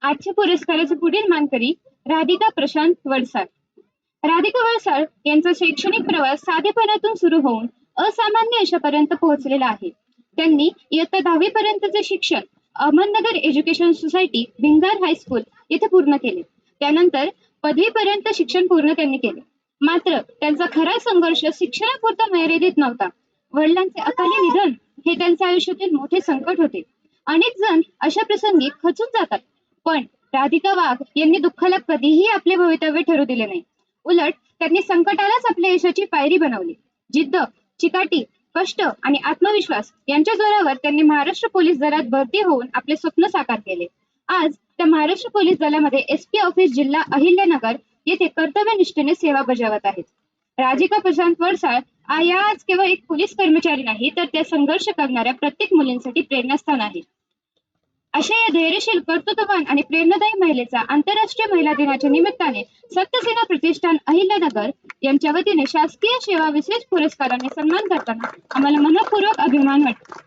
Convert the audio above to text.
आजच्या पुरस्काराचे पुढील मानकरी राधिका प्रशांत वडसाळ. राधिका वडसाळ यांचा शैक्षणिक प्रवास साधेपणातून सुरू होऊन असामान्य यशापर्यंत पोहोचलेला आहे. त्यांनी इयत्ता 10वी पर्यंतचे शिक्षण Ahmednagar education society Bhingar high school येथे पूर्ण केले. त्यानंतर पदवीपर्यंत शिक्षण पूर्ण त्यांनी केले. मात्र त्यांचा खरा संघर्ष शिक्षणापुरता मर्यादित नव्हता. वडिलांचे अकाली निधन हे त्यांच्या आयुष्यातील मोठे संकट होते. अनेक जण अशा प्रसंगी खचून जातात, पण राधिका वाघ यांनी दुःखाला कधीही आपले भवितव्य ठरू दिले नाही. उलट त्यांनी संकटालाच आपल्या यशाची पायरी बनवली. जिद्द, चिकाटी, कष्ट आणि आत्मविश्वास यांच्या जोरावर त्यांनी महाराष्ट्र पोलीस दलात भरती होऊन आपले स्वप्न साकार केले. आज त्या महाराष्ट्र पोलीस दलामध्ये एसपी ऑफिस जिल्हा अहिल्यानगर येथे कर्तव्यनिष्ठेने सेवा बजावत आहेत. राधिका प्रशांत वडसाळ या आज केवळ एक पोलीस कर्मचारी नाही, तर त्या संघर्ष करणाऱ्या प्रत्येक मुलींसाठी प्रेरणास्थान आहे. अशा या धैर्यशील, कर्तृत्ववान आणि प्रेरणादायी महिलेचा आंतरराष्ट्रीय महिला दिनाच्या निमित्ताने सत्यसेना प्रतिष्ठान अहिल्यानगर यांच्या वतीने शासकीय सेवा विशेष पुरस्काराने सन्मान करताना आम्हाला मनपूर्वक अभिमान वाटतो.